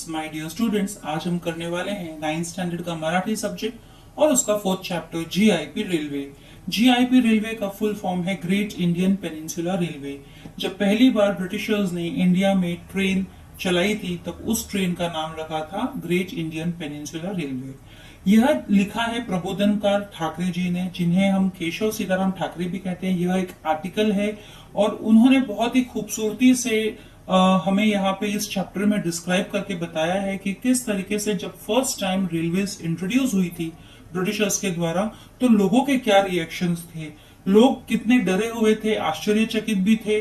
My dear students, आज हम करने वाले हैं 9th स्टैंडर्ड का मराठी सब्जेक्ट और उसका 4th chapter GIP railway. GIP railway का फुल फॉर्म है ग्रेट इंडियन पेनिनसुला रेलवे। जब पहली बार ब्रिटिशर्स ने इंडिया में ट्रेन चलाई थी तब उस ट्रेन का नाम रखा था ग्रेट इंडियन पेनिनसुला रेलवे। यह लिखा है प्रबोधनकार ठाकरे जी ने, जिन्हें हम केशव सीताराम ठाकरे भी कहते हैं। यह एक आर्टिकल है और उन्होंने बहुत ही खूबसूरती से हमें यहाँ पे इस चैप्टर में डिस्क्राइब करके बताया है कि किस तरीके से जब फर्स्ट टाइम रेलवेज इंट्रोड्यूस हुई थी ब्रिटिशर्स के द्वारा तो लोगों के क्या रिएक्शंस थे, लोग कितने डरे हुए थे, आश्चर्यचकित भी थे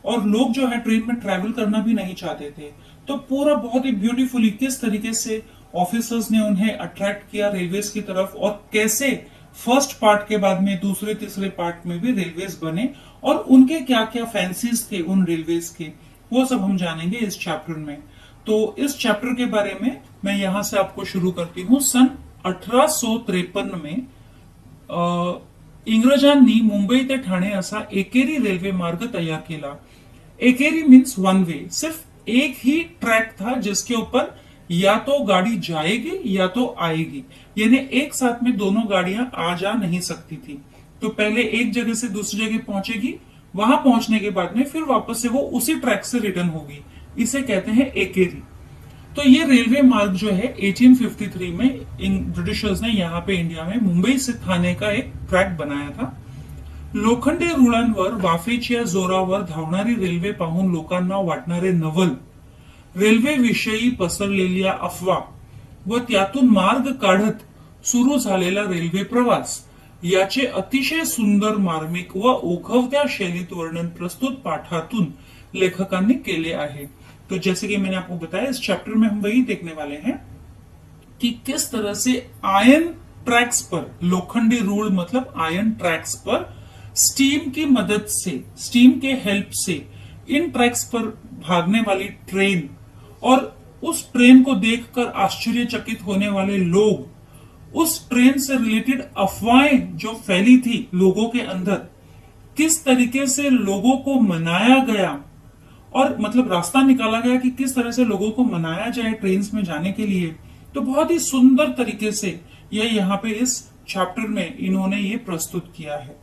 और लोग जो है ट्रेन में ट्रैवल करना भी नहीं चाहते थे। तो पूरा बहुत ही ब्यूटीफुली किस तरीके से ऑफिसर्स ने उन्हें अट्रैक्ट किया रेलवेज की तरफ और कैसे फर्स्ट पार्ट के बाद में दूसरे तीसरे पार्ट में भी रेलवेज बने और उनके क्या क्या फैंसीज थे उन रेलवेज के, वो सब हम जानेंगे इस चैप्टर में। तो इस चैप्टर के बारे में मैं यहां से आपको शुरू करती हूँ। सन 1853 में इंग्रजांनी मुंबई ते ठाणे असा एकेरी रेल्वे मार्ग तैयार केला। एकेरी मीन्स वन वे, सिर्फ एक ही ट्रैक था जिसके ऊपर या तो गाड़ी जाएगी या तो आएगी, यानी एक साथ में दोनों गाड़ियां आ जा नहीं सकती थी। तो पहले एक जगह से दूसरी जगह पहुंचेगी, वहां पहुंचने के बाद में फिर वापस से वो उसी ट्रैक से रिटर्न होगी। इसे कहते हैं एकेरी। तो ये रेलवे मार्ग जो है 1853 में ब्रिटिशर्स ने यहाँ पे इंडिया में मुंबई से ठाणे का एक ट्रॅक बनाया था। लोखंडी रुळांवर वाफेच्या जोरावर धावणारी रेल्वे पाहून लोकांना वाटणारे नवल, रेल्वे विषयी पसरलेल्या अफवा व त्यातून मार्ग काढत सुरू झालेला रेल्वे प्रवास याचे अतिशय सुंदर मार्मिक व ओघवत्या शैलीत वर्णन प्रस्तुत पाठातून लेखकांनी केले आहे। तो जैसे कि मैंने आपको बताया इस चैप्टर में हम वही देखने वाले हैं कि किस तरह से आयरन ट्रैक्स पर, लोखंडी रूल मतलब आयरन ट्रैक्स पर स्टीम की मदद से, स्टीम के हेल्प से इन ट्रैक्स पर भागने वाली ट्रेन और उस ट्रेन को देखकर आश्चर्यचकित होने वाले लोग, उस ट्रेन से रिलेटेड अफवाहें जो फैली थी लोगों के अंदर, किस तरीके से लोगों को मनाया गया और मतलब रास्ता निकाला गया कि किस तरह से लोगों को मनाया जाए ट्रेन में जाने के लिए। तो बहुत ही सुंदर तरीके से यह यहाँ पे इस चैप्टर में इन्होंने ये प्रस्तुत किया है।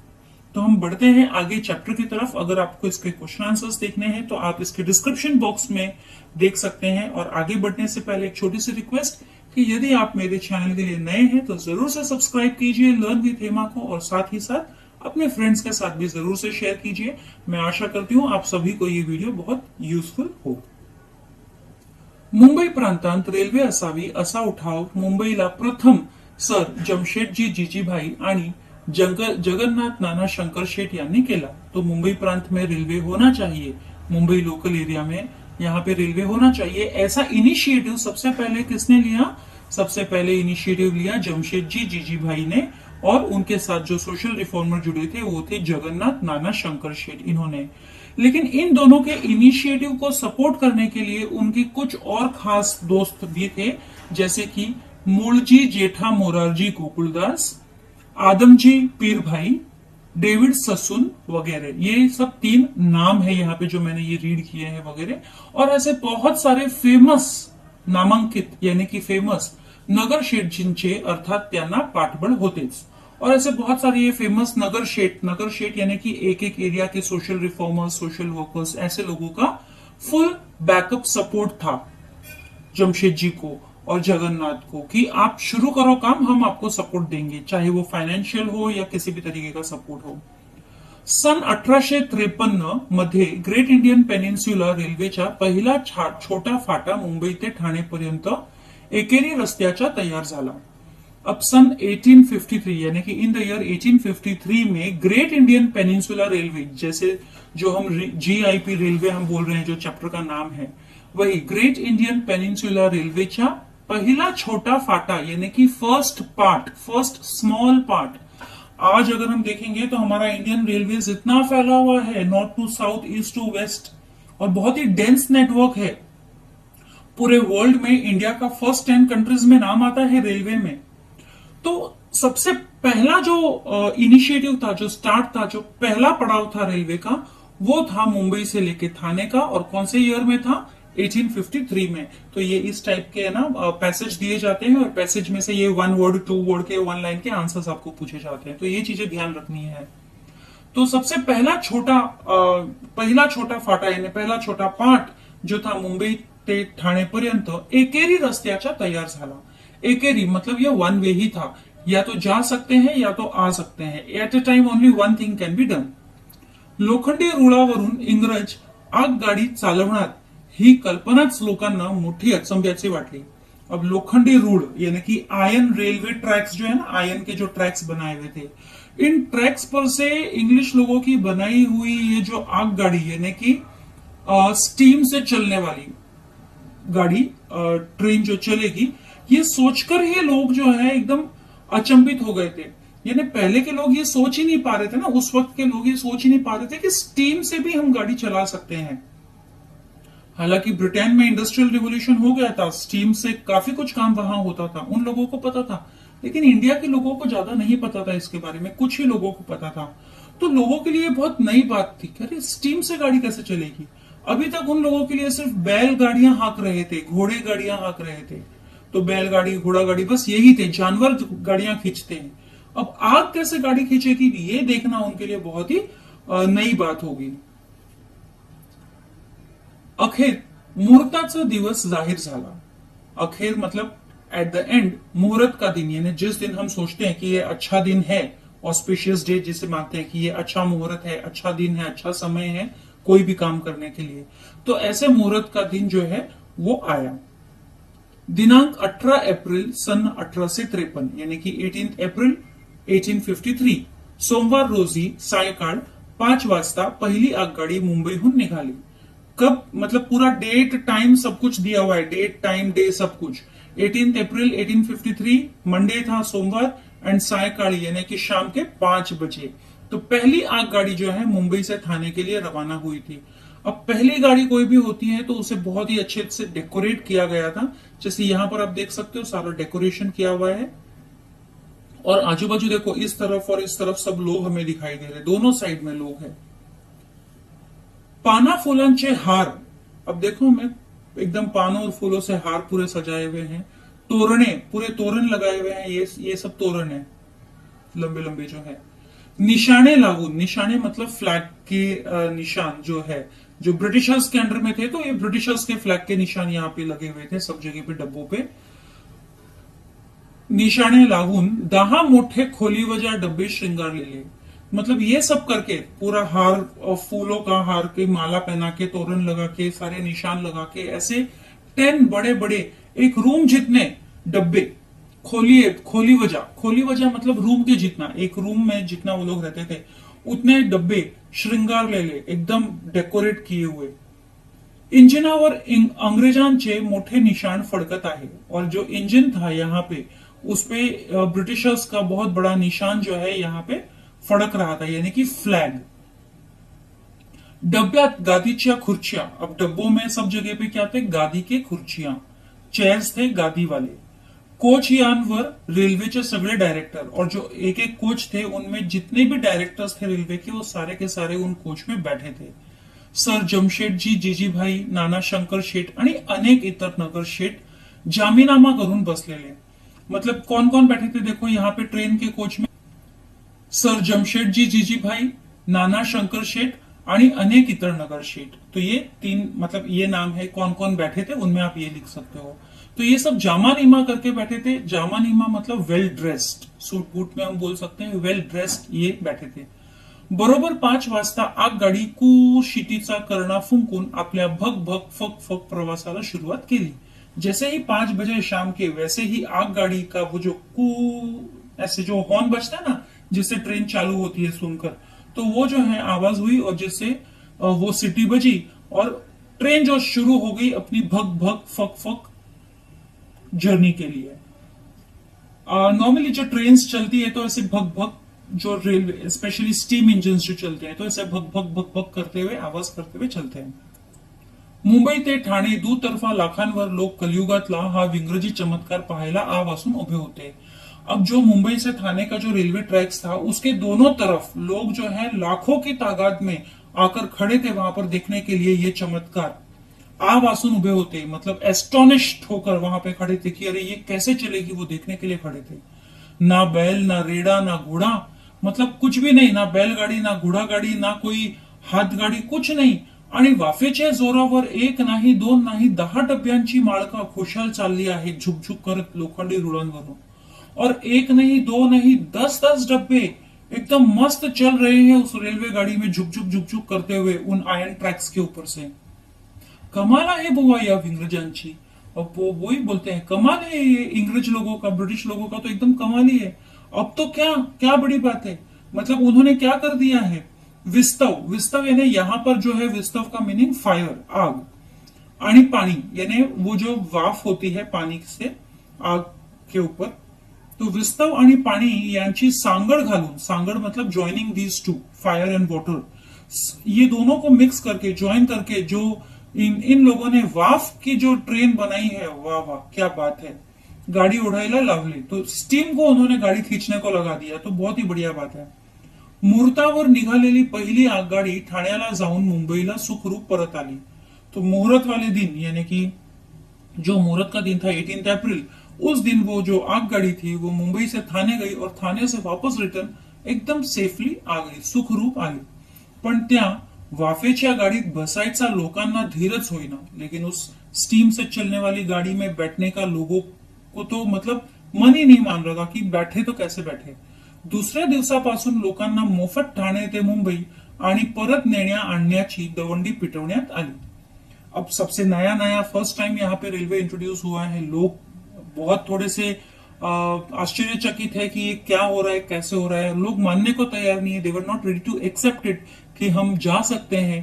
तो हम बढ़ते हैं आगे चैप्टर की तरफ। अगर आपको इसके क्वेश्चन आंसर्स देखने हैं तो आप इसके डिस्क्रिप्शन बॉक्स में देख सकते हैं। और आगे बढ़ने से पहले एक छोटी सी रिक्वेस्ट कि यदि आप मेरे चैनल के लिए नए हैं तो जरूर से सब्सक्राइब कीजिए लर्न विद हेमा को, और साथ ही साथ अपने फ्रेंड्स के साथ भी जरूर से शेयर कीजिए। मैं आशा करती हूँ आप सभी को ये वीडियो बहुत युजफुल हो। मुंबई प्रांतात रेल्वे असावी असा उठाव मुंबईला प्रथम सर जमशेदजी जीजीभाई आणि जगन्नाथ नाना शंकर शेठ यांनी केला। तो मुंबई प्रांत में रेलवे होना चाहिए, मुंबई लोकल एरिया में यहाँ पे रेलवे होना चाहिए, ऐसा इनिशिएटिव सबसे पहले किसने लिया? सबसे पहले इनिशिएटिव लिया जमशेदजी जीजीभाई ने, और उनके साथ जो सोशल रिफॉर्मर जुड़े थे वो थे जगन्नाथ नाना शंकर शेठ इन्होंने। लेकिन इन दोनों के इनिशिएटिव को सपोर्ट करने के लिए उनके कुछ और खास दोस्त भी थे, जैसे कि मूलजी जेठा मोरारजी गोकुलदास, आदमजी पीर भाई, डेविड ससुन वगैरह। ये सब तीन नाम है यहाँ पे जो मैंने ये रीड किए हैं वगैरह। और ऐसे बहुत सारे फेमस नामांकित यानी कि फेमस नगर शेठजींचे अर्थात त्यांना पाठबळ होतेच। और ऐसे बहुत सारे ये फेमस नगर शेठ यानी कि एक एक एरिया के सोशल रिफॉर्मर्स, सोशल वर्कर्स, ऐसे लोगों का फुल बैकअप सपोर्ट था जमशेद जी को और जगन्नाथ को कि आप शुरू करो काम, हम आपको सपोर्ट देंगे, चाहे वो फाइनेंशियल हो या किसी भी तरीके का सपोर्ट हो। सन 1853 मध्ये ग्रेट इंडियन पेनिन्सुला रेल्वेचा पहिला छोटा फाटा मुंबई ते ठाणे पर्यंत एकेरी रस्त्याचा तैयार झाला। अब सन 1853 यानी कि इन द ईयर 1853 में ग्रेट इंडियन पेनिन्सुला रेलवे, जैसे जो हम जीआईपी रेलवे हम बोल रहे हैं, जो चैप्टर का नाम है वही ग्रेट इंडियन पेनिन्सुला रेलवेचा पहला छोटा फाटा यानी कि first part, first small part. आज अगर हम देखेंगे तो हमारा इंडियन रेलवे इतना फैला हुआ है, north to south, east to west, और बहुत ही डेंस नेटवर्क है। पूरे वर्ल्ड में इंडिया का फर्स्ट 10 कंट्रीज में नाम आता है रेलवे में। तो सबसे पहला जो इनिशिएटिव था, जो स्टार्ट था, जो पहला पड़ाव था रेलवे का, वो था मुंबई से लेके ठाणे का। और कौन से ईयर में था? 1853 में। तो ये इस टाइप के है ना पैसेज दिए जाते हैं और पैसेज में से ये 1 वर्ड 2 वर्ड के 1 लाइन के आंसर्स आपको पूछे जाते हैं। तो ये चीजें ध्यान रखनी है। तो सबसे पहिला छोटा फाटा यानी पहिला छोटा पाठ जो था मुंबई ते ठाणेपर्यंत एकेरी रस्त्याचा तयार झाला। एकेरी मतलब ये 1 वे ही था, या तो जा सकते हैं या तो आ सकते हैं। At a time only 1 thing can be done. लोखंडी रुळावरून इंग्रज आगगाडी चालवणार ही कल्पनाच लोकांना मोठी अचंब्याची वाटली। अब लोखंडी रूढ़ यानी कि आयरन रेलवे ट्रैक्स जो है ना, आयरन के जो ट्रैक्स बनाए हुए थे, इन ट्रैक्स पर से इंग्लिश लोगों की बनाई हुई ये जो आगगाड़ी यानी कि स्टीम से चलने वाली गाड़ी, ट्रेन जो चलेगी, ये सोचकर ही लोग जो है एकदम अचंभित हो गए थे। यानी पहले के लोग ये सोच ही नहीं पा रहे थे ना, उस वक्त के लोग ये सोच ही नहीं पा रहे थे कि स्टीम से भी हम गाड़ी चला सकते हैं। हालांकि ब्रिटेन में इंडस्ट्रियल रिवॉल्यूशन हो गया था, स्टीम से काफी कुछ काम वहां होता था, उन लोगों को पता था। लेकिन इंडिया के लोगों को ज्यादा नहीं पता था इसके बारे में, कुछ ही लोगों को पता था। तो लोगों के लिए बहुत नई बात थी कि अरे स्टीम से गाड़ी कैसे चलेगी। अभी तक उन लोगों के लिए सिर्फ बैल गाड़ियां हाँक रहे थे, घोड़े गाड़ियां हाँक रहे थे। तो बैलगाड़ी घोड़ा गाड़ी बस यही थे, जानवर गाड़ियां खींचते हैं। अब आग कैसे गाड़ी खींचेगी ये देखना उनके लिए बहुत ही नई बात होगी। अखेर मुहूर्ताचा दिवस जाहिर झाला। अखेर मतलब एट द एंड, मुहूर्त का दिन यानी जिस दिन हम सोचते हैं कि ये अच्छा दिन है, ऑस्पिशियस डे जिसे मानते हैं कि ये अच्छा मुहूर्त है, अच्छा दिन है, अच्छा समय है कोई भी काम करने के लिए, तो ऐसे मुहूर्त का दिन जो है वो आया। दिनांक 18 एप्रिल सन 1853 यानी कि 18 एप्रिल 1853 सोमवार रोजी सायंकाळ 5 वाजता पहिली आगगाडी मुंबईहून निघाली। कब मतलब पूरा डेट टाइम सब कुछ दिया हुआ है, डेट टाइम डे सब कुछ। 18 अप्रैल 1853 मंडे था, सोमवार, एंड सायंकाळी यानी कि शाम के 5 बजे। तो पहली आगगाड़ी जो है मुंबई से थाने के लिए रवाना हुई थी। अब पहली गाड़ी कोई भी होती है तो उसे बहुत ही अच्छे से डेकोरेट किया गया था, जैसे यहां पर आप देख सकते हो सारा डेकोरेशन किया हुआ है। और आजू बाजू देखो, इस तरफ और इस तरफ सब लोग हमें दिखाई दे रहे हैं, दोनों साइड में लोग हैं। पाना फुलांचे हार, अब देखो हमें एकदम पानों और फूलों से हार पूरे सजाए हुए हैं। तोरणे, पूरे तोरण लगाए हुए हैं, ये सब तोरण है लंबे लंबे जो है। निशाने लागू, निशाने मतलब फ्लैग के निशान जो है, जो ब्रिटिशर्स के अंडर में थे, तो ये ब्रिटिशर्स के फ्लैग के निशान यहाँ पे लगे हुए थे सब जगह पे, डब्बों पे। निशाने लागून 10 मोठे खोलीवजा डब्बे श्रृंगारलेले, मतलब ये सब करके पूरा हार और फूलों का हार के माला पहना के, तोरण लगा के, सारे निशान लगा के, ऐसे 10 बड़े बड़े एक रूम जितने डब्बे, खोली वजह मतलब रूम के जितना, एक रूम में जितना वो लोग रहते थे उतने डब्बे श्रृंगार ले एकदम डेकोरेट किए हुए। इंजिनावर अंग्रेजांचे मोठे निशान फडकत आहे, और जो इंजन था यहाँ पे उस पे ब्रिटिशर्स का बहुत बड़ा निशान जो है यहाँ पे फड़क रहा था, यानी कि फ्लैग। डब्यात गादीच्या खुर्चियां, अब डब्बों में सब जगह पे क्या थे, गादी के खुर्चियां, चेयर्स थे गादी वाले। कोच यानवर रेलवेचे सगळे डायरेक्टर, और जो एक एक कोच थे उनमें जितने भी डायरेक्टर्स थे रेलवे के, वो सारे के सारे उन कोच में बैठे थे। सर जमशेदजी जीजीभाई, नाना शंकर शेठ आणि अनेक इतर नगर शेठ जामीनामा करून बसलेले। मतलब कौन कौन बैठे थे देखो यहाँ पे ट्रेन के कोच में, सर जमशेदजी जीजीभाई, नाना शंकर शेठ आणि अनेक इतर नगर शेठ। तो ये 3 मतलब ये नाम है, कौन कौन बैठे थे उनमें आप ये लिख सकते हो। तो ये सब जामा नीमा करके बैठे थे। जामा नीमा मतलब वेल ड्रेस्ड, सूट बूट में हम बोल सकते हैं, वेल ड्रेस्ड ये बैठे थे। बरोबर 5 वाजता आगगाडी कू शिटीचा कर्णा फुंकून आपल्या भग भग फक फक प्रवासाला सुरुवात केली। जैसे ही 5 बजे शाम के, वैसे ही आगगाड़ी का वो जो कू ऐसे जो हॉर्न बजता है ना, जिससे ट्रेन चालू होती है सुनकर, तो वो जो है आवाज हुई और जिससे वो सिटी बजी और ट्रेन जो शुरू हो गई अपनी भग भग फक फक जर्नी के लिए। नॉर्मली जो ट्रेन चलती है तो ऐसे भग भग, जो रेलवे स्पेशली स्टीम इंजन जो चलते हैं तो ऐसे भग भग भग भग करते हुए, आवाज करते हुए चलते हैं। मुंबई ते ठाणे दुतर्फा लाखांवर लोग कलियुगातला हा विंग्रजी चमत्कार पाहायला आवासून उभे होते। अब जो मुंबई से थाने का जो रेलवे ट्रैक्स था, उसके दोनों तरफ लोग जो है लाखों की तादाद में आकर खड़े थे वहां पर देखने के लिए ये चमत्कार। आ वासून उभे होते, मतलब एस्टोनिश्ड होकर वहां पे खड़े थे कि अरे ये कैसे चलेगी, वो देखने के लिए खड़े थे। ना बैल, ना रेडा, ना घोडा, मतलब कुछ भी नाही, ना बैलगाडी, ना घोडागाडी, ना कोई हातगाडी, कुछ नाही. आणि वाफेच्या जोरावर एक नाही, दोन नाही, 10 डब्यांची माळका खुशाल चालली आहे झुकझुक करत लोखंडी रुळांवरून. और एक नहीं, दो नहीं, 10-10 डब्बे एकदम मस्त चल रहे हैं उस रेलवे गाड़ी में झुकझुक झुकझुक करते हुए उन आयरन ट्रैक्स के ऊपर से. कमाल है बुआ या इंग्रजांची. और वो ही बोलते हैं कमाल है ये इंग्रज लोगों का, ब्रिटिश लोगों का तो एकदम कमाल ही है. अब तो क्या क्या बड़ी बात है, मतलब उन्होंने क्या कर दिया है. विस्तव, विस्तव यानी यहां पर जो है विस्तव का मीनिंग फायर, आग, आणि पानी यानी वो जो वाफ होती है पानी से आग के ऊपर. तो विस्तव आणि पाणी यांची सांगड घालून, सांगड मतलब joining these two, fire and water, ये दोनों को मिक्स करके, ज्वाइन करके जो इन लोगों ने वाफ की जो ट्रेन बनाई है, वाह वाह क्या बात है. गाड़ी उड़ायला लावली, तो स्टीम को उन्होंने गाड़ी खींचने को लगा दिया, तो बहुत ही बढ़िया बात है. मुहूर्तावर निघालेली पहिली आगगाडी ठाण्याला जाऊन मुंबईला सुखरूप परत आली. तो मुहूर्त वाले दिन यानी कि जो मुहूर्त का दिन था 18 अप्रैल, उस दिन वो जो आगगाड़ी थी वो मुंबई से थाने गई और थाने से वापस रिटर्न एकदम सेफली आ गई, सुखरूप आली. पण त्या वाफेच्या गाडीत बसायचा लोकांना धीरच होईना. लेकिन उस स्टीम से चलने वाली गाड़ी में बैठने का लोगों को तो मतलब मन ही नहीं मान रहा था कि बैठे तो कैसे बैठे. दुसऱ्या दिवसापासून लोकांना मोफत ठाणे ते मुंबई आणि परत नेण्या आणण्याची दवंडी पिटवण्यात आली. अब सबसे नया नया फर्स्ट टाइम यहाँ पे रेलवे इंट्रोड्यूस हुआ है. लोग बहुत थोड़े से आश्चर्यचकित है कि ये क्या हो रहा है, कैसे हो रहा है. लोग मानने को तैयार नहीं है. They were not ready to accept it कि हम जा सकते हैं.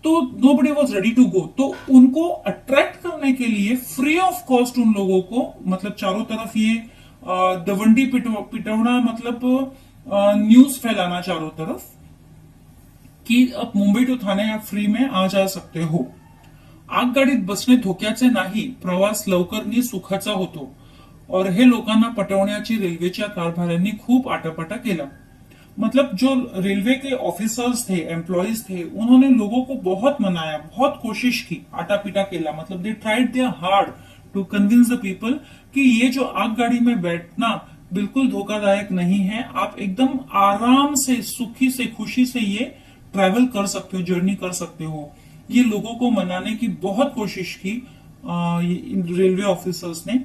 तो nobody was ready to go. तो उनको अट्रैक्ट करने के लिए फ्री ऑफ कॉस्ट उन लोगों को, मतलब चारों तरफ ये दवंडी पिटवना, मतलब न्यूज फैलाना चारों तरफ कि अब मुंबई टू ठाणे आप फ्री में आ जा सकते हो. आगगाडीत बसणे धोक्याचे नाही, प्रवास लवकर नि सुखाचा होतो. और हे लोकांना पटवण्याची रेल्वेच्या कारभाऱ्यांनी खूप आटापाटा केला. मतलब जो रेलवे के ऑफिसर्स थे, एम्प्लॉयज थे, उन्होंने लोगों को बहुत मनाया, बहुत कोशिश की, आटापीटा केला. मतलब they tried their hard to convince the people कि ये जो आगगाड़ी में बैठना बिल्कुल धोखादायक नहीं है. आप एकदम आराम से, सुखी से, खुशी से ये ट्रैवल कर सकते हो, जर्नी कर सकते हो. ये लोगों को मनाने की बहुत कोशिश की रेल्वे ऑफिसर्स ने.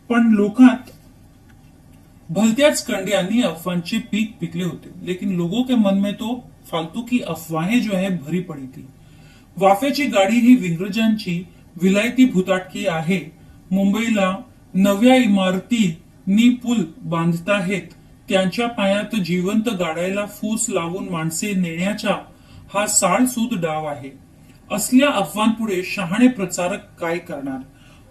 पण लोकात भलत्याच कंड्यांनी अफवांचे पीक पिकले होते. लेकिन लोगों के मन में तो फालतू की अफवाहें जो है भरी पड़ी थी. वाफेची गाडी ही इंग्रजांची विलायती भूताटकी आहे. मुंबईला नव्या इमारतींनी पूल बांधताहेत. त्यांच्या पायात जिवंत गाड्याला फूस लावून माणसे नेण्याचा हा साळसूद डाव आहे. असल्या अफवांपुढे शहाणे प्रचारक काय करणार.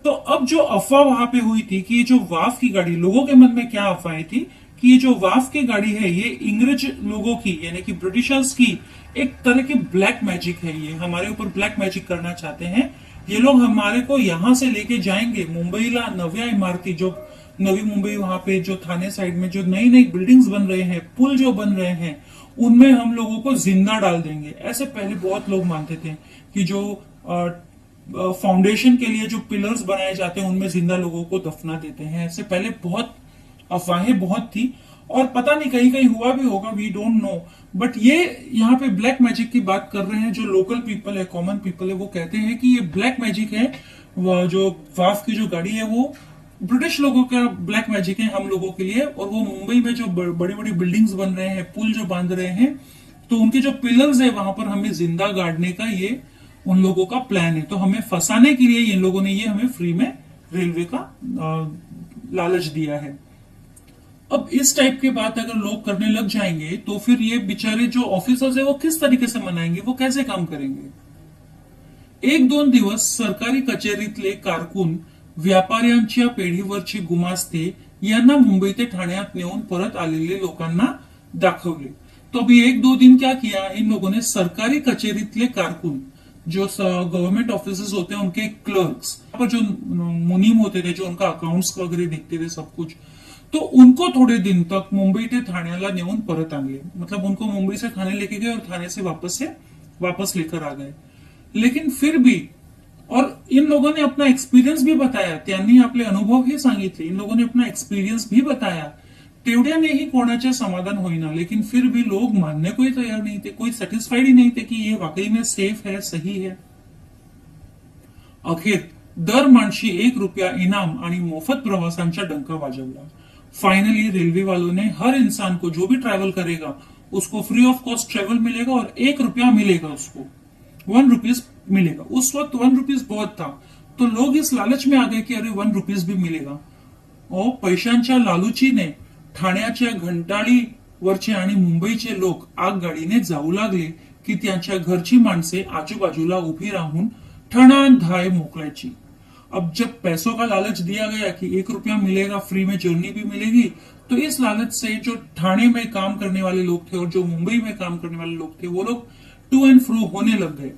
तो अब जो अफवाह वहां पे हुई थी कि ये जो वाफ की गाड़ी, लोगों के मन में क्या अफवाहें थी कि ये जो वाफ की गाड़ी है ये इंग्रज लोगों की यानी कि ब्रिटिशर्स की एक तरह की ब्लैक मैजिक है. ये हमारे ऊपर ब्लैक मैजिक करना चाहते हैं. ये लोग हमारे को यहां से लेके जाएंगे मुंबईला. नव्या इमारती, जो नवी मुंबई वहां पे जो थाने साइड में जो नई नई बिल्डिंग्स बन रहे हैं, पुल जो बन रहे हैं, उनमें हम लोगों को जिंदा डाल देंगे. ऐसे पहले बहुत लोग मानते थे कि जो फाउंडेशन के लिए जो पिलर्स बनाए जाते हैं उनमें जिंदा लोगों को दफना देते हैं. ऐसे पहले बहुत अफवाहें बहुत थी. और पता नहीं कहीं कहीं हुआ भी होगा, वी डोंट नो. बट ये यहाँ पे ब्लैक मैजिक की बात कर रहे हैं. जो लोकल पीपल है, कॉमन पीपल है, वो कहते हैं कि ये ब्लैक मैजिक है. जो वाफ की जो गाड़ी है वो ब्रिटिश लोगों का ब्लैक मैजिक है हम लोगों के लिए. और वो मुंबई में जो बड़ी बड़ी बिल्डिंग्स बन रहे हैं, पुल जो बांध रहे हैं, तो उनके जो पिलर्स है वहां पर हमें जिंदा गाड़ने का ये उन लोगों का प्लान है. तो हमें फंसाने के लिए इन लोगों ने ये हमें फ्री में रेलवे का लालच दिया है. अब इस टाइप की बात अगर लोग करने लग जाएंगे तो फिर ये बेचारे जो ऑफिसर्स है वो किस तरीके से मनाएंगे, वो कैसे काम करेंगे. 1-2 दिवस सरकारी कचेरीतले कारकून व्यापाऱ्यांच्या पेढीवरची गुमास्ते यांना मुंबई ते ठाण्यात नेऊन परत आलेले लोकांना दाखवले. तो अभी 1-2 दिन क्या किया इन लोगों ने, सरकारी कचेरीतले कारकून, जो गवर्नमेंट ऑफिसर्स होते हैं उनके क्लर्क्स, पर जो मुनीम होते थे, जो उनका अकाउंट्स वगैरह देखते थे सब कुछ, तो उनको थोड़े दिन तक मुंबई से ठाण्याला नेऊन परत आणले. मतलब उनको मुंबई से थाने लेके गए और थाने से वापस लेकर आ गए. लेकिन फिर भी और इन लोगों ने अपना एक्सपिरियन्स भी बताया, त्यांनी आपले अनुभव हे सांगितले, इन लोगों ने अपना एक्सपिरियन्स भी बताया. तेवढ्यानेही कोणाचे समाधान होईना, लेकिन फिर भी लोग मानने को ही तैयार नहीं थे, कोई सेटिस्फाइड ही नहीं थे कि ये वाकई में सेफ है, सही है. अखेर दर माणशी ₹1 इनाम आणि मोफत प्रवासांचा डंका वाजवला. फाइनली रेलवे वालों ने हर इंसान को जो भी ट्रैवल करेगा उसको फ्री ऑफ कॉस्ट ट्रेवल मिलेगा और ₹1 मिलेगा, उसको ₹1 मिलेगा. उस वक्त ₹1 बहुत था, तो लोग इस लालच में आ गए कि अरे ₹1 भी मिलेगा. और पैशांच्या लालूचीने ठाण्याच्या घंटाळीवरचे आणि मुंबईचे लोक आगगाडीने जाऊ लागले की त्यांच्या घरची माणसे आजूबाजूला उभी राहून ठणान धाय मोकळायची. अब जब पैसों का लालच दिया गया कि ₹1 मिलेगा, फ्री में जर्नी भी मिलेगी, तो इस लालच से जो ठाणे में काम करने वाले लोग थे और जो मुंबई में काम करने वाले लोग थे, वो लोग टू एंड फ्रो होने लग गए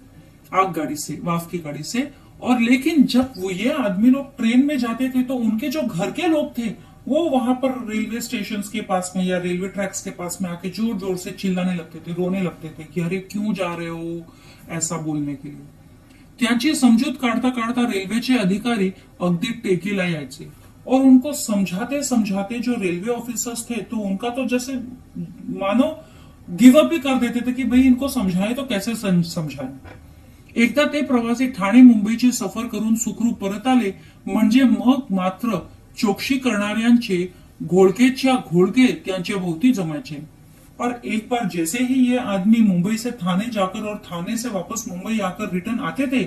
आगगाड़ी से, वाफ की गाड़ी से. और लेकिन जब वो ये आदमी लोग ट्रेन में जाते थे तो उनके जो घर के लोग थे वो वहां पर रेलवे स्टेशन के पास में या रेलवे ट्रैक्स के पास में आके जोर जोर से चिल्लाने लगते थे, रोने लगते थे कि अरे क्यों जा रहे हो, ऐसा बोलने के लिए. त्यांची समजूत काढता काढता रेल्वेचे अधिकारी अगदी टेकीला यायचे और उनको समझाते समझाते जो रेलवे ऑफिसर्स थे तो उनका तो जैसे मानो गिव अप भी कर देते थे कि भाई इनको समझाए तो कैसे समझाए. एकदा ते प्रवासी ठाणे मुंबईची सफर करून सुखरूप परत आले म्हणजे मग मात्र चोक्षी करणाऱ्यांचे घोळकेच्या घोळके त्यांच्या भोवती जमायचे. और एक बार जैसे ही ये आदमी मुंबई से थाने जाकर और थाने से वापस मुंबई आकर रिटर्न आते थे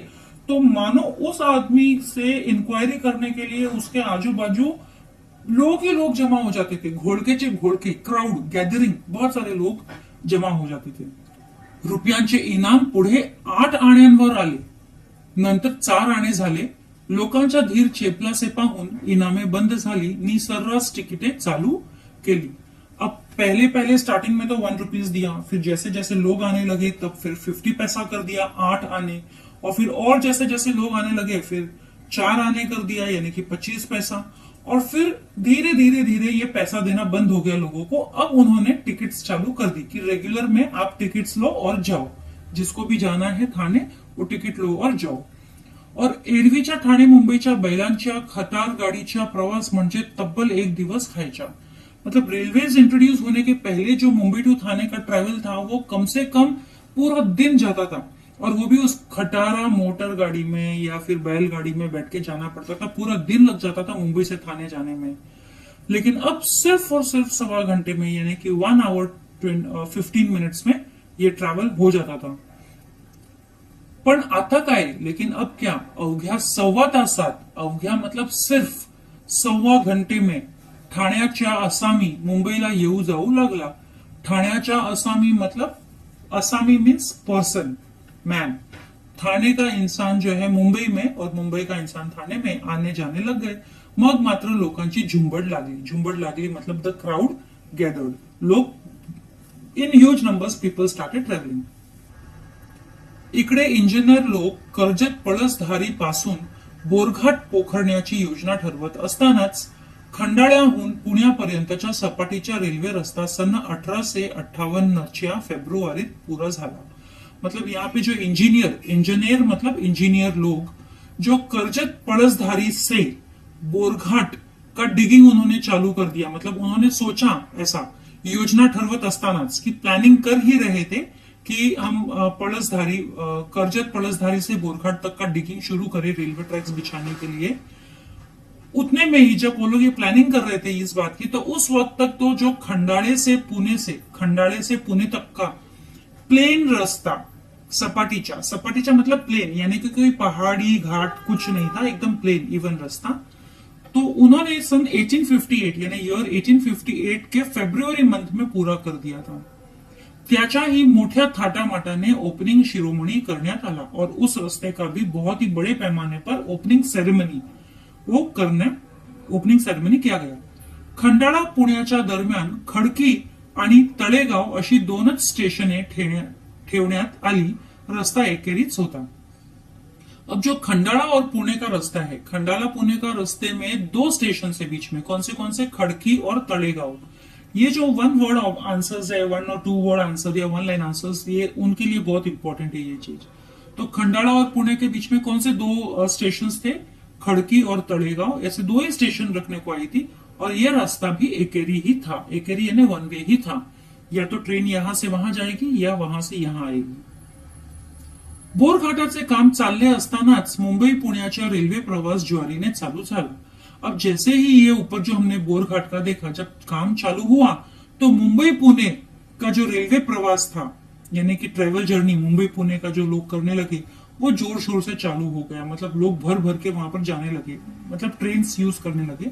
तो मानो उस आदमी से इंक्वायरी करने के लिए उसके आजू बाजू लोग ही लोग जमा हो जाते थे. घोळकेचे घोळके, क्राउड गॅदरिंग, बहुत सारे लोग जमा हो जाते थे. रुपयांचे इनाम पुढे 8 आण्यांवर आले, नंतर 4 आणे झाले. लोकांचा धीर चेपलासे पाहून इनामे बंद झाली नि सर्रास तिकिटे चालू केली. अब पहले पहले स्टार्टिंग में तो ₹1 दिया, फिर जैसे जैसे लोग आने लगे तब फिर 50 पैसा कर दिया, 8 आने, और फिर और जैसे जैसे लोग आने लगे फिर 4 आने कर दिया, यानी कि 25 पैसा. और फिर धीरे धीरे धीरे ये पैसा देना बंद हो गया लोगों को. अब उन्होंने टिकट्स चालू कर दी कि रेगुलर में आप टिकट्स लो और जाओ, जिसको भी जाना है ठाणे वो टिकट लो और जाओ. और एरवीच्या ठाणे मुंबईच्या बैलांच्या खटार गाडीच्या प्रवास म्हणजे तब्बल 1 दिवस खायचा. मतलब रेलवेज इंट्रोड्यूस होने के पहले जो मुंबई टू थाने का ट्रैवल था वो कम से कम पूरा दिन जाता था, और वो भी उस खटारा मोटर गाड़ी में या फिर बैलगाड़ी में बैठ के जाना पड़ता था. पूरा दिन लग जाता था मुंबई से थाने जाने में. लेकिन अब सिर्फ और सिर्फ 1.25 घंटे में, यानी कि 1 आवर 15 मिनट्स में ये ट्रैवल हो जाता था. पण आता काय, लेकिन अब क्या, अवघ्या 1.25 तासात, अवघ्या मतलब सिर्फ 1.25 घंटे में ठाण्याच्या आसामी मुंबईला येऊ जाऊ लागला. ठाण्याच्या आसामी मतलब आसामी मीन्स पर्सन, मैन. थाने का इंसान जो है मुंबई में और मुंबई का इंसान थाने में आने जाने लग गए. मग मात्र लोकांची झुंबड लागली. झुंबड लागली मतलब द क्राउड गॅदर्ड. लोक in huge numbers people started travelling. इकडे इंजिनियर लोक कर्जत पळसधारी पासून बोरघाट पोखरण्याची योजना ठरवत असतानाच खंडाळ्याहून पुण्यापर्यंतच्या सपाटीच्या रेल्वे रस्ता सन 1858 फेब्रुवारीत पूरा झाला. मतलब यहाँ पे जो इंजीनियर मतलब इंजीनियर लोग जो कर्जत पळसधारी से बोरघाट का डिगिंग उन्होंने चालू कर दिया. मतलब उन्होंने सोचा ऐसा, योजना ठरवत असतानाच की प्लानिंग कर ही रहे थे कि हम कर्जत पळसधारी से बोरघाट तक का डिगिंग शुरू करें रेलवे ट्रैक्स बिछाने के लिए. उतने में ही जब वो लोग ये प्लानिंग कर रहे थे इस बात की, तो उस वक्त तक तो जो खंडाले से पुणे तक का प्लेन रास्ता, सपाटीचा मतलब प्लेन, यानी कि कोई पहाड़ी घाट कुछ नहीं था, एकदम प्लेन इवन रास्ता. तो उन्होंने सन 1858 यानी ईयर 1858 के फेब्रुवरी मंथ में पूरा कर दिया था. त्याच्याही मोठ्या थाटामाटाने ओपनिंग शिरोमणी करण्यात आला और उस रास्ते का भी बहुत ही बड़े पैमाने पर ओपनिंग सेरेमनी किया गया. खंडाळा पुण्याच्या दरम्यान खडकी आणि तळेगाव अशी 2च स्टेशने ठेवण्यात आली. रास्ता एकेरीच होता. अब जो खंडाला और पुणे का रास्ता है, खंडाला पुणे का रास्ते में 2 स्टेशन है बीच में, कौन से खड़की और तड़ेगांव. ये जो 1 वर्ड आंसर्स है, 1 और 2 वर्ड आंसर या 1 लाइन आंसर्स, ये उनके लिए बहुत इंपॉर्टेंट है ये चीज. तो खंडाला और पुणे के बीच में कौन से दो स्टेशन थे? खड़की और तळेगांव, ऐसे दो ही स्टेशन रखने को आई थी। और यह रास्ता भी एकेरी ही था, एकेरी यानी वन वे ही था। या तो ट्रेन यहां से वहां जाएगी या वहां से यहां आएगी। बोरघाटाचे काम चालले असतानाच मुंबई पुण्याचा रेल्वे प्रवास ज्वारीने चालू झाला। अब जैसे ही ये ऊपर जो हमने बोरघाट का देखा, जब काम चालू हुआ तो मुंबई पुणे का जो रेलवे प्रवास था, यानी कि ट्रेवल जर्नी मुंबई पुणे का जो लोग करने लगे, वो जोर शोर से चालू हो गया। मतलब लोग भर भर के वहां पर जाने लगे, मतलब ट्रेन यूज करने लगे।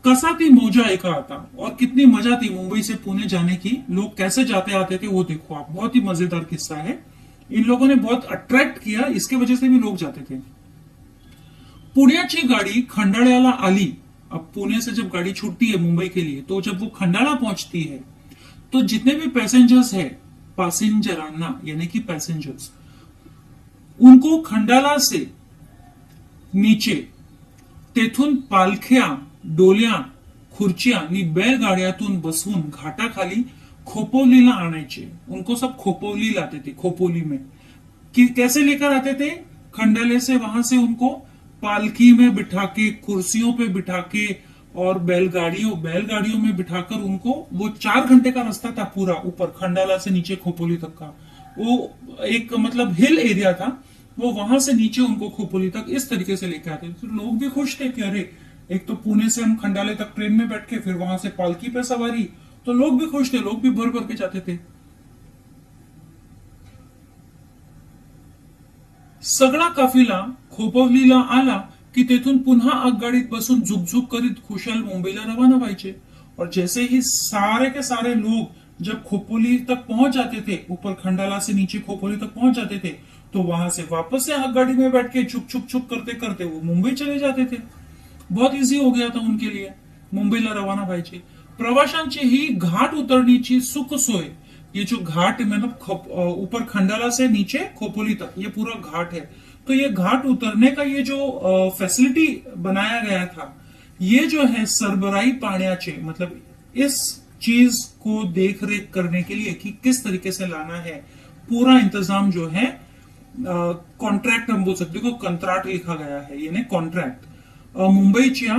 कसा थी मौजा एका आता, और कितनी मजा थी मुंबई से पुणे जाने की। लोग कैसे जाते आते थे वो देखो आप, बहुत ही मजेदार किस्सा है। इन लोगों ने बहुत अट्रैक्ट किया, इसके वजह से भी लोग जाते थे। पुण्याची गाड़ी खंडाळ्याला आली। अब पुणे से जब गाड़ी छूटती है मुंबई के लिए, तो जब वो खंडाला पहुंचती है तो जितने भी पैसेंजर्स है, पैसेंजरांना यानी कि पैसेंजर्स, उनको खंडाला से नीचे तेथून पालख्या, डोल्या, खुर्च्या आणि बैलगाड्यातून बसवून घाटाखाली खोपोलीला आणायचे। उनको सब खोपोली लाते थे, खोपोली में कि कैसे लेकर आते थे? खंडाले से वहां से उनको पालकी में बिठा के, कुर्सियों पे बिठा के और बैलगाड़ियों में बिठाकर उनको, वो 4 घंटे का रास्ता था पूरा, ऊपर खंडाला से नीचे खोपोली तक का। वो एक मतलब हिल एरिया था, वो वहां से नीचे उनको खोपोली तक इस तरीके से लेके आते थे। तो लोग भी खुश थे कि अरे, एक तो पुणे से हम खंडाले तक ट्रेन में बैठ के, फिर वहां से पालकी पे सवारी, तो लोग भी खुश थे, लोग भी भर भर के जाते थे। सगळा काफिला खोपोलीला आला की तेथून पुन्हा आगगाडीत बसून झुकझुक करीत खुशाल मुंबईला रवाना व्हायचे। और जैसे ही सारे के सारे लोग जब खोपोली तक पहुंच जाते थे, ऊपर खंडाला से नीचे खोपोली तक पहुंच जाते थे, तो वहां से वापस से आगगाड़ी में बैठ के छुक छुक छुक करते करते वो मुंबई चले जाते थे। बहुत इजी हो गया था उनके लिए, मुंबईला रवाना व्हायचे। प्रवाशांची ही घाट उतरण्याची सुख सोय, ये जो घाट मतलब ऊपर खंडाला से नीचे खोपोली तक ये पूरा घाट है, तो ये घाट उतरने का ये जो फैसिलिटी बनाया गया था, ये जो है सरबराही पाण्याचे, मतलब इस चीज को देख रेख करने के लिए कि किस तरीके से लाना है, पूरा इंतजाम जो है, कॉन्ट्रैक्ट हम बोल सकते हो, कंत्राट लिखा गया है, यानी कॉन्ट्रॅक्ट मुंबईच्या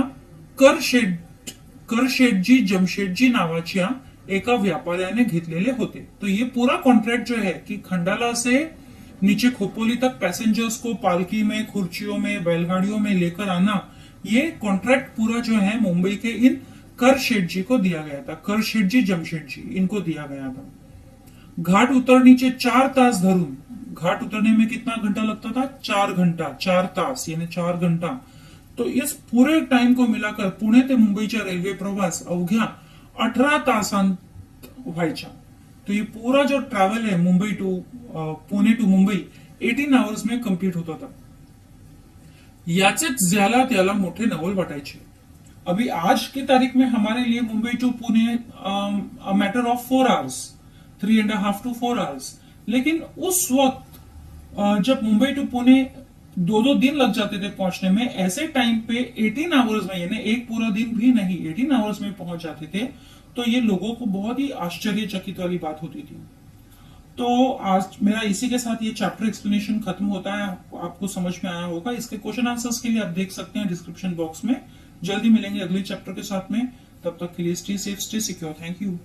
करशेटजी जमशेटजी नावाच्या एका व्यापाऱ्याने घेतलेले होते। तो ये पूरा कॉन्ट्रैक्ट जो है कि खंडाला से नीचे खोपोली तक पैसेंजर्स को पालकी में, खुर्चियों में, बैलगाड़ियों में लेकर आना, ये कॉन्ट्रैक्ट पूरा जो है मुंबई के इन करशेट जी को दिया गया था। करशेट जी जमशेट जी इनको दिया गया था। घाट उतरनीचे 4 तास धरून, घाट उतरने में कितना घंटा लगता था? 4 घंटा, 4 तास यानी 4 घंटा। तो इस पूरे टाइम को मिलाकर पुणे ते मुंबईचा रेल्वे प्रवास अवघ्या 18 तासांत व्हायचा। तो ये पूरा जो ट्रैवल है Mumbai to Pune to Mumbai 18 hours में कंप्लीट होता था। याचेच ज्याला त्याला मोठे नवल वाटायचे। अभी आज की तारीख में हमारे लिए Mumbai to Pune matter of 4 hours, 3.5 to 4 hours. लेकिन उस वक्त जब मुंबई टू पुणे 2-2 दिन लग जाते थे पहुंचने में, ऐसे टाइम पे 18 आवर्स में, यानी एक पूरा दिन भी नहीं, 18 आवर्स में पहुंच जाते थे। तो ये लोगों को बहुत ही आश्चर्यचकित वाली बात होती थी। तो आज मेरा इसी के साथ ये चैप्टर एक्सप्लेनेशन खत्म होता है। आपको समझ में आया होगा। इसके क्वेश्चन आंसर्स के लिए आप देख सकते हैं डिस्क्रिप्शन बॉक्स में। जल्दी मिलेंगे अगले चैप्टर के साथ में, तब तक के लिए stay safe, stay secure. Thank you.